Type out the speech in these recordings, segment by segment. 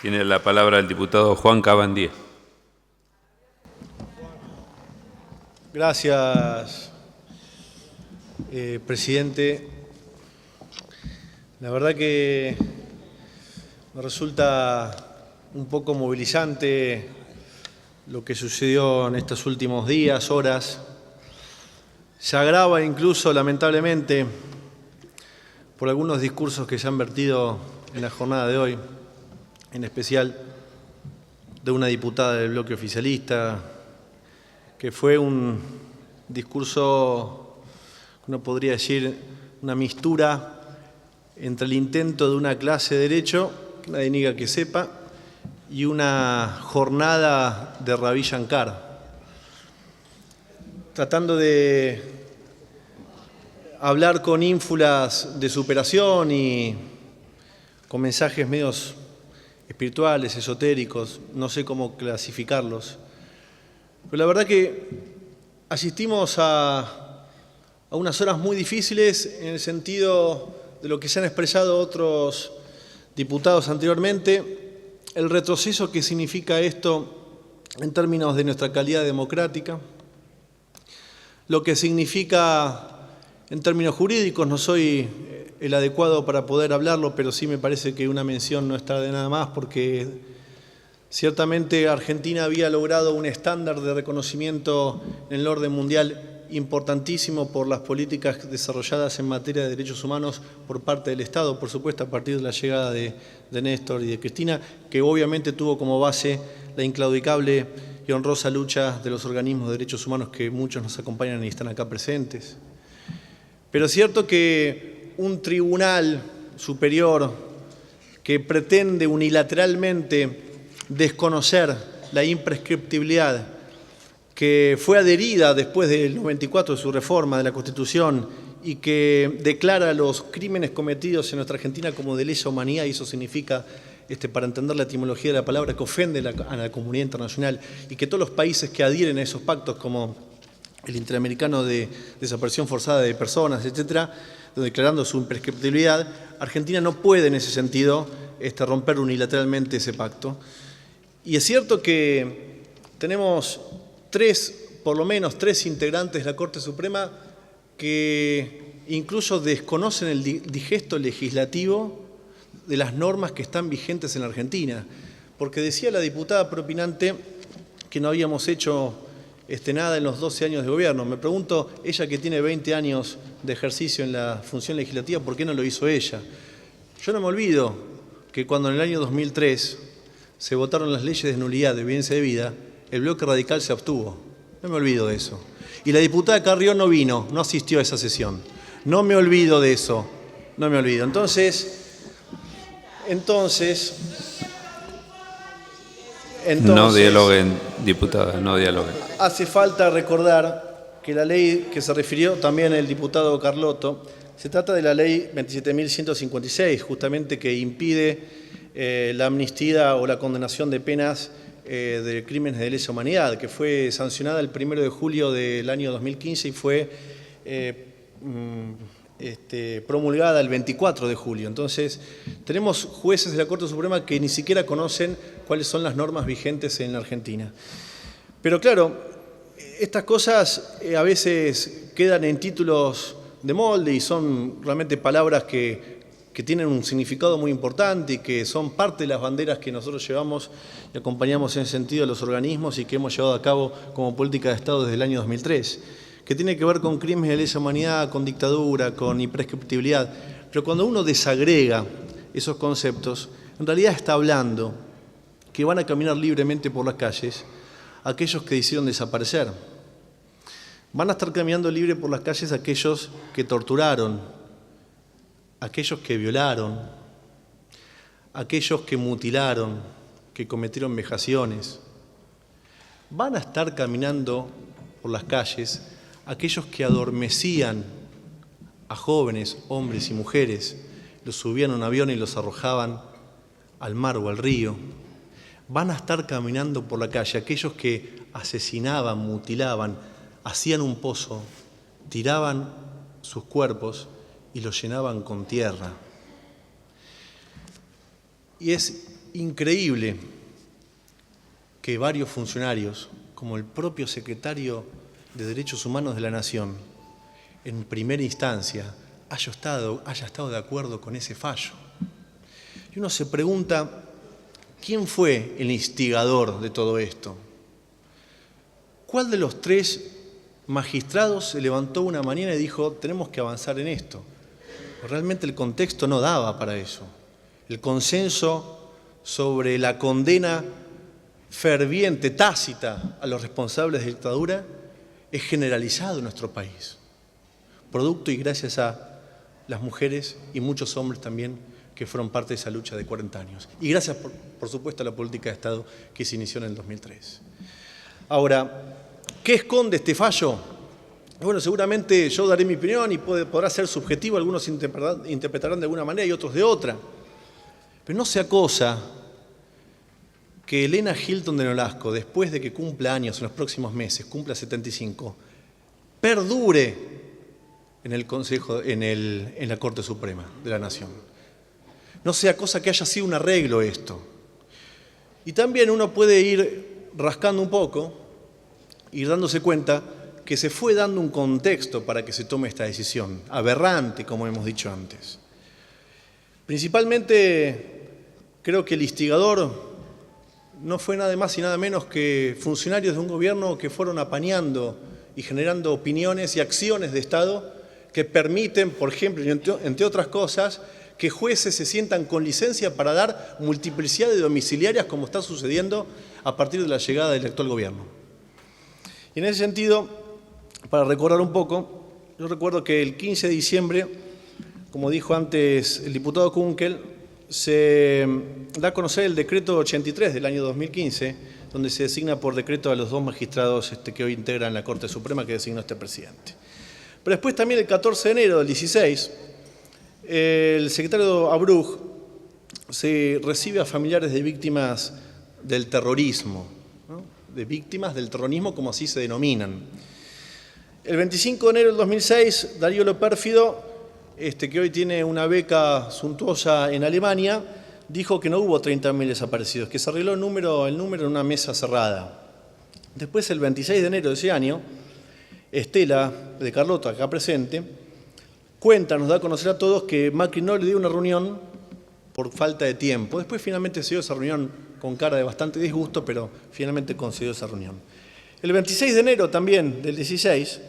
Tiene la palabra el diputado Juan Cabandier. Gracias, presidente. La verdad que me resulta un poco movilizante lo que sucedió en estos últimos días, horas. Se agrava incluso, lamentablemente, por algunos discursos que se han vertido en la jornada de hoy, en especial de una diputada del bloque oficialista, que fue un discurso, uno podría decir, una mistura entre el intento de una clase de derecho, que nadie niega que sepa, y una jornada de Ravi Shankar, tratando de hablar con ínfulas de superación y con mensajes medios espirituales, esotéricos, no sé cómo clasificarlos. Pero la verdad que asistimos a unas horas muy difíciles en el sentido de lo que se han expresado otros diputados anteriormente, el retroceso que significa esto en términos de nuestra calidad democrática, lo que significa en términos jurídicos. No soy el adecuado para poder hablarlo, pero sí me parece que una mención no está de nada más, porque ciertamente Argentina había logrado un estándar de reconocimiento en el orden mundial importantísimo por las políticas desarrolladas en materia de derechos humanos por parte del Estado, por supuesto a partir de la llegada de Néstor y de Cristina, que obviamente tuvo como base la inclaudicable y honrosa lucha de los organismos de derechos humanos que muchos nos acompañan y están acá presentes. Pero es cierto que un tribunal superior que pretende unilateralmente desconocer la imprescriptibilidad que fue adherida después del 94 de su reforma de la Constitución y que declara los crímenes cometidos en nuestra Argentina como de lesa humanidad, y eso significa, para entender la etimología de la palabra, que ofende a la comunidad internacional, y que todos los países que adhieren a esos pactos, como el Interamericano de Desaparición Forzada de Personas, etcétera, declarando su imprescriptibilidad, Argentina no puede en ese sentido romper unilateralmente ese pacto. Y es cierto que tenemos por lo menos tres integrantes de la Corte Suprema que incluso desconocen el digesto legislativo de las normas que están vigentes en la Argentina. Porque decía la diputada propinante que no habíamos hecho nada en los 12 años de gobierno. Me pregunto, ella que tiene 20 años de ejercicio en la función legislativa, ¿por qué no lo hizo ella? Yo no me olvido que cuando en el año 2003 se votaron las leyes de nulidad de evidencia de vida, el bloque radical se abstuvo. No me olvido de eso. Y la diputada Carrió no vino, no asistió a esa sesión. No me olvido de eso, no me olvido. Entonces, no dialoguen, diputada, no dialoguen. Hace falta recordar que la ley que se refirió también el diputado Carlotto, se trata de la ley 27.156, justamente, que impide la amnistía o la condenación de penas de crímenes de lesa humanidad, que fue sancionada el 1 de julio del año 2015 y fue promulgada el 24 de julio. Entonces, tenemos jueces de la Corte Suprema que ni siquiera conocen cuáles son las normas vigentes en la Argentina. Pero claro, estas cosas a veces quedan en títulos de molde y son realmente palabras que tienen un significado muy importante y que son parte de las banderas que nosotros llevamos y acompañamos en ese sentido a los organismos y que hemos llevado a cabo como política de Estado desde el año 2003, que tiene que ver con crímenes de lesa humanidad, con dictadura, con imprescriptibilidad. Pero cuando uno desagrega esos conceptos, en realidad está hablando que van a caminar libremente por las calles aquellos que decidieron desaparecer. Van a estar caminando libre por las calles aquellos que torturaron, aquellos que violaron, aquellos que mutilaron, que cometieron vejaciones. Van a estar caminando por las calles aquellos que adormecían a jóvenes, hombres y mujeres, los subían a un avión y los arrojaban al mar o al río. Van a estar caminando por la calle aquellos que asesinaban, mutilaban, hacían un pozo, tiraban sus cuerpos y los llenaban con tierra. Y es increíble que varios funcionarios, como el propio secretario de Derechos Humanos de la Nación, en primera instancia haya estado de acuerdo con ese fallo. Y uno se pregunta, ¿quién fue el instigador de todo esto? ¿Cuál de los tres magistrados se levantó una mañana y dijo, tenemos que avanzar en esto? Realmente el contexto no daba para eso. El consenso sobre la condena ferviente, tácita, a los responsables de dictadura es generalizado en nuestro país, producto y gracias a las mujeres y muchos hombres también que fueron parte de esa lucha de 40 años. Y gracias, por supuesto, a la política de Estado que se inició en el 2003. Ahora, ¿qué esconde este fallo? Bueno, seguramente yo daré mi opinión y podrá ser subjetivo, algunos interpretarán de alguna manera y otros de otra. Pero no sea cosa que Helena Hilton de Nolasco, después de que cumpla años en los próximos meses, cumpla 75, perdure en el Consejo, en la Corte Suprema de la Nación. No sea cosa que haya sido un arreglo esto. Y también uno puede ir rascando un poco, ir dándose cuenta que se fue dando un contexto para que se tome esta decisión, aberrante, como hemos dicho antes. Principalmente, creo que el instigador no fue nada más y nada menos que funcionarios de un gobierno que fueron apañando y generando opiniones y acciones de Estado que permiten, por ejemplo, entre otras cosas, que jueces se sientan con licencia para dar multiplicidad de domiciliarias, como está sucediendo a partir de la llegada del actual gobierno. Y en ese sentido, para recordar un poco, yo recuerdo que el 15 de diciembre, como dijo antes el diputado Kunkel, se da a conocer el decreto 83 del año 2015, donde se designa por decreto a los dos magistrados que hoy integran la Corte Suprema que designó este presidente. Pero después también el 14 de enero del 16, el secretario Abruj se recibe a familiares de víctimas del terrorismo, ¿no? De víctimas del terrorismo como así se denominan. El 25 de enero del 2006, Darío Lo Pérfido, que hoy tiene una beca suntuosa en Alemania, dijo que no hubo 30.000 desaparecidos, que se arregló el número en una mesa cerrada. Después, el 26 de enero de ese año, Estela de Carlotto, acá presente, nos da a conocer a todos que Macri no le dio una reunión por falta de tiempo. Después finalmente se dio esa reunión con cara de bastante disgusto, pero finalmente concedió esa reunión. El 26 de enero también del 16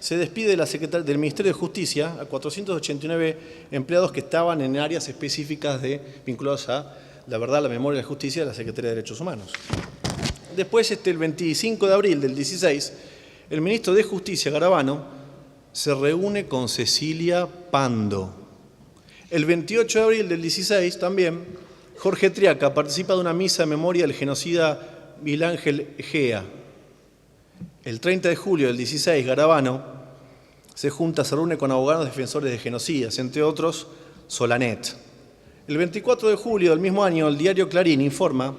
se despide del Ministerio de Justicia a 489 empleados que estaban en áreas específicas vinculadas a la verdad, la memoria y la justicia de la Secretaría de Derechos Humanos. Después, el 25 de abril del 16, el ministro de Justicia, Garabano, se reúne con Cecilia Pando. El 28 de abril del 16 también, Jorge Triaca participa de una misa de memoria del genocida Miguel Ángel Egea. El 30 de julio del 16, Garabano se reúne con abogados defensores de genocidas, entre otros Solanet. El 24 de julio del mismo año, el diario Clarín informa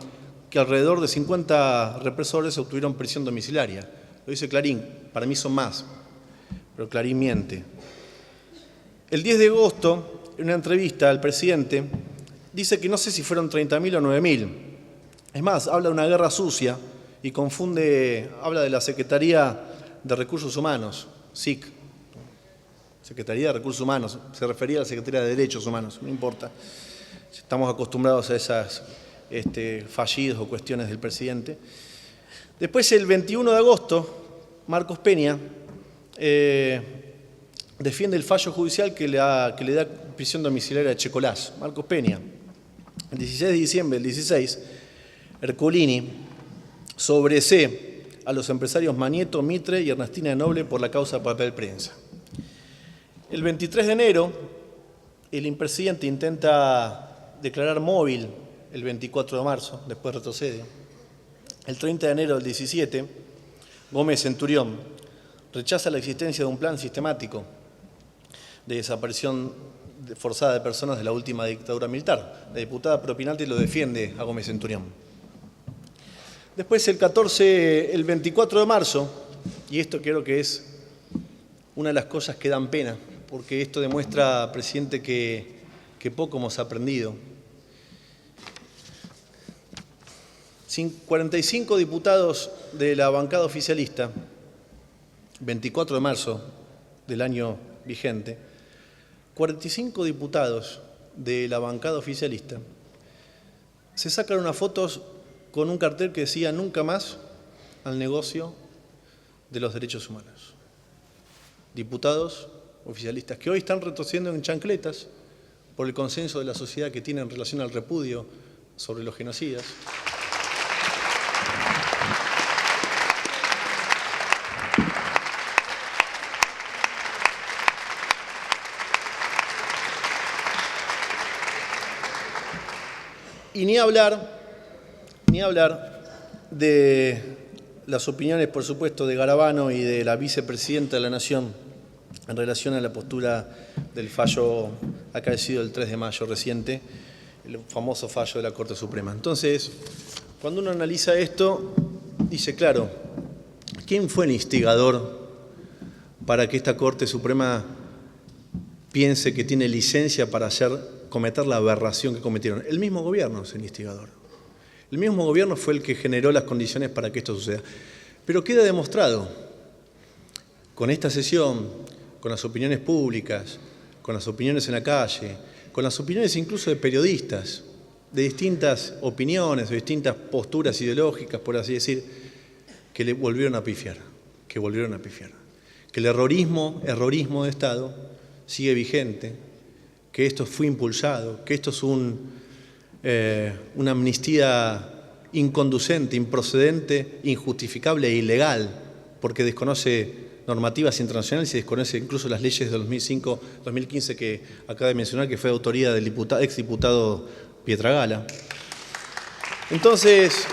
que alrededor de 50 represores obtuvieron prisión domiciliaria. Lo dice Clarín, para mí son más, pero Clarín miente. El 10 de agosto, en una entrevista al presidente, dice que no sé si fueron 30.000 o 9.000. Es más, habla de una guerra sucia y habla de la Secretaría de Recursos Humanos, SIC, Secretaría de Recursos Humanos, se refería a la Secretaría de Derechos Humanos, no importa. Estamos acostumbrados a esas fallidos o cuestiones del presidente. Después, el 21 de agosto, Marcos Peña defiende el fallo judicial que le da prisión domiciliaria a Checolás, Marcos Peña. El 16 de diciembre del 16, Ercolini sobresee a los empresarios Manieto, Mitre y Ernestina de Noble por la causa papel prensa. El 23 de enero, el impresidente intenta declarar móvil el 24 de marzo, después retrocede. El 30 de enero del 17, Gómez Centurión rechaza la existencia de un plan sistemático de desaparición forzada de personas de la última dictadura militar. La diputada Propinati lo defiende a Gómez Centurión. Después, el 24 de marzo, y esto creo que es una de las cosas que dan pena, porque esto demuestra, presidente, que poco hemos aprendido. 45 diputados de la bancada oficialista, 24 de marzo del año vigente, 45 diputados de la bancada oficialista se sacan unas fotos con un cartel que decía "Nunca más al negocio de los derechos humanos". Diputados oficialistas que hoy están retrocediendo en chancletas por el consenso de la sociedad que tiene en relación al repudio sobre los genocidas. Y ni hablar de las opiniones, por supuesto, de Garabano y de la vicepresidenta de la Nación en relación a la postura del fallo acaecido el 3 de mayo reciente, el famoso fallo de la Corte Suprema. Entonces, cuando uno analiza esto, dice, claro, ¿quién fue el instigador para que esta Corte Suprema piense que tiene licencia para cometer la aberración que cometieron? El mismo gobierno es el instigador. El mismo gobierno fue el que generó las condiciones para que esto suceda. Pero queda demostrado con esta sesión, con las opiniones públicas, con las opiniones en la calle, con las opiniones incluso de periodistas, de distintas opiniones, de distintas posturas ideológicas, por así decir, que le volvieron a pifiar, que el errorismo de Estado sigue vigente, que esto fue impulsado, que esto es una amnistía inconducente, improcedente, injustificable e ilegal, porque desconoce normativas internacionales y desconoce incluso las leyes de 2005-2015 que acaba de mencionar, que fue de autoría del exdiputado Pietragala. Entonces,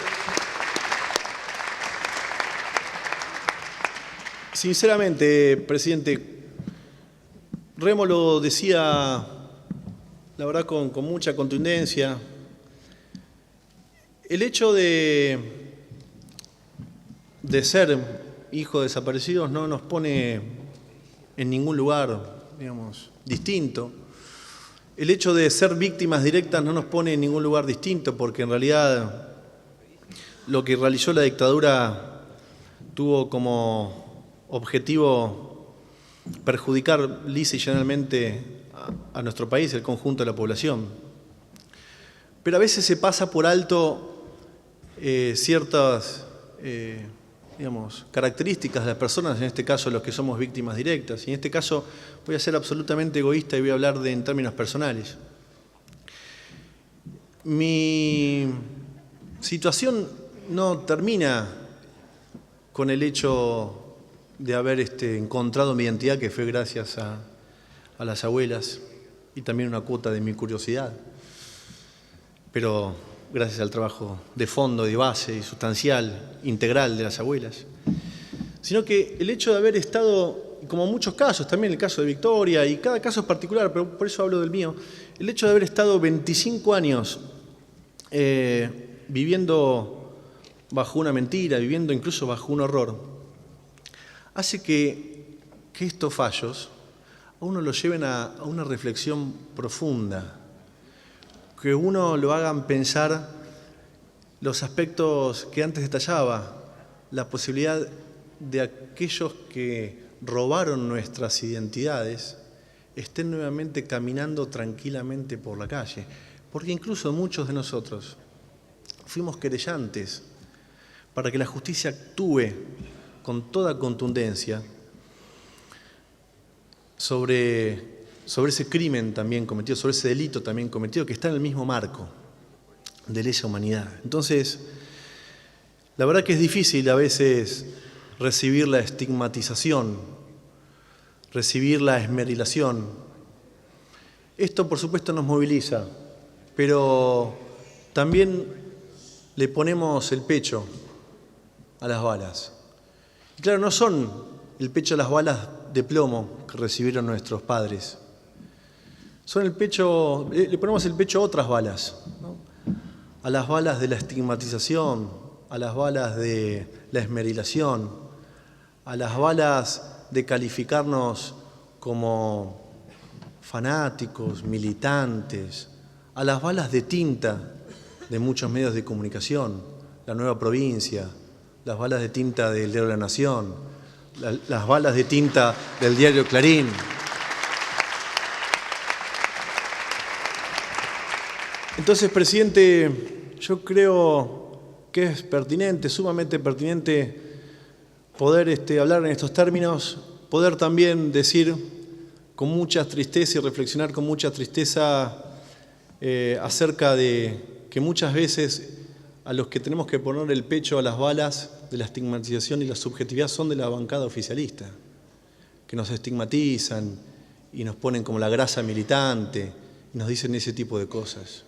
sinceramente, presidente, Remo lo decía, la verdad, con mucha contundencia. El hecho de ser hijo de desaparecidos no nos pone en ningún lugar, digamos, distinto. El hecho de ser víctimas directas no nos pone en ningún lugar distinto, porque en realidad lo que realizó la dictadura tuvo como objetivo perjudicar lisa y llanamente a nuestro país, el conjunto de la población. Pero a veces se pasa por alto ciertas características de las personas, en este caso los que somos víctimas directas. Y en este caso voy a ser absolutamente egoísta y voy a hablar en términos personales. Mi situación no termina con el hecho de haber encontrado mi identidad, que fue gracias a las abuelas y también una cuota de mi curiosidad, pero gracias al trabajo de fondo, de base y sustancial, integral de las abuelas, sino que el hecho de haber estado, como en muchos casos, también el caso de Victoria, y cada caso es particular, pero por eso hablo del mío, el hecho de haber estado 25 años viviendo bajo una mentira, viviendo incluso bajo un horror, hace que estos fallos a uno lo lleven a una reflexión profunda, que uno lo hagan pensar los aspectos que antes detallaba, la posibilidad de aquellos que robaron nuestras identidades estén nuevamente caminando tranquilamente por la calle, porque incluso muchos de nosotros fuimos querellantes para que la justicia actúe con toda contundencia sobre ese crimen también cometido, sobre ese delito también cometido, que está en el mismo marco de lesa humanidad. Entonces, la verdad que es difícil a veces recibir la estigmatización, recibir la esmerilación. Esto, por supuesto, nos moviliza, pero también le ponemos el pecho a las balas. Y claro, no son el pecho a las balas de plomo que recibieron nuestros padres. Le ponemos el pecho a otras balas, ¿no? A las balas de la estigmatización, a las balas de la esmerilación, a las balas de calificarnos como fanáticos, militantes, a las balas de tinta de muchos medios de comunicación, La Nueva Provincia, las balas de tinta del Diario La Nación, las balas de tinta del diario Clarín. Entonces, presidente, yo creo que es pertinente, sumamente pertinente, poder hablar en estos términos, poder también decir con mucha tristeza y reflexionar con mucha tristeza acerca de que muchas veces a los que tenemos que poner el pecho a las balas de la estigmatización y la subjetividad son de la bancada oficialista, que nos estigmatizan y nos ponen como la grasa militante y nos dicen ese tipo de cosas.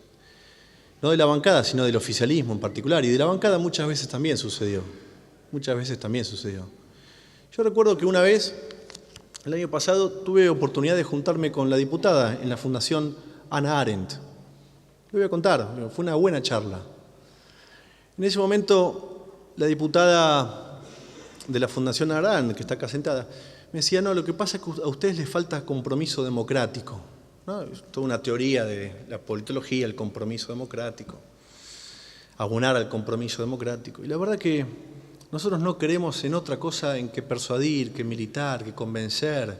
No de la bancada, sino del oficialismo en particular. Y de la bancada muchas veces también sucedió. Muchas veces también sucedió. Yo recuerdo que una vez, el año pasado, tuve oportunidad de juntarme con la diputada en la Fundación Hannah Arendt. Le voy a contar, fue una buena charla. En ese momento, la diputada de la Fundación Hannah Arendt, que está acá sentada, me decía, no, lo que pasa es que a ustedes les falta compromiso democrático. ¿No? Es toda una teoría de la politología, el compromiso democrático, abonar al compromiso democrático. Y la verdad que nosotros no queremos en otra cosa en que persuadir, que militar, que convencer,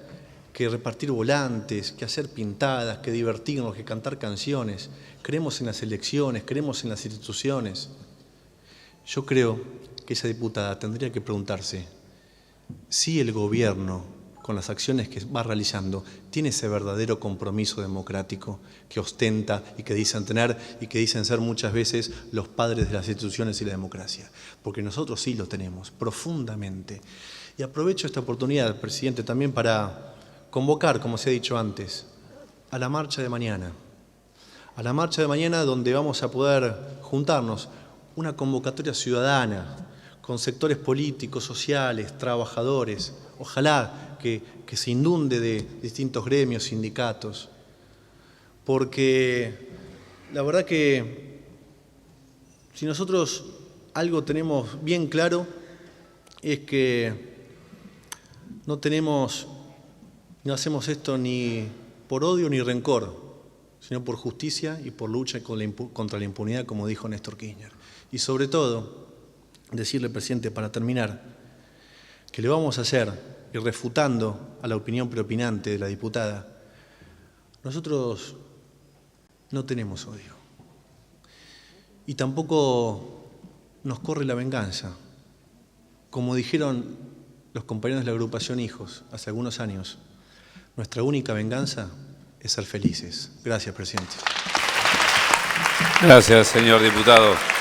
que repartir volantes, que hacer pintadas, que divertirnos, que cantar canciones. Creemos en las elecciones, creemos en las instituciones. Yo creo que esa diputada tendría que preguntarse si el gobierno, con las acciones que va realizando, tiene ese verdadero compromiso democrático que ostenta y que dicen tener y que dicen ser muchas veces los padres de las instituciones y la democracia. Porque nosotros sí lo tenemos, profundamente. Y aprovecho esta oportunidad, presidente, también para convocar, como se ha dicho antes, a la marcha de mañana. A la marcha de mañana donde vamos a poder juntarnos, una convocatoria ciudadana, con sectores políticos, sociales, trabajadores, ojalá que se inunde de distintos gremios, sindicatos, porque la verdad que si nosotros algo tenemos bien claro es que no hacemos esto ni por odio ni rencor, sino por justicia y por lucha contra la impunidad, como dijo Néstor Kirchner. Y sobre todo, decirle, presidente, para terminar, que le vamos a hacer, y refutando a la opinión preopinante de la diputada, nosotros no tenemos odio. Y tampoco nos corre la venganza. Como dijeron los compañeros de la agrupación Hijos hace algunos años, nuestra única venganza es ser felices. Gracias, presidente. Gracias, señor diputado.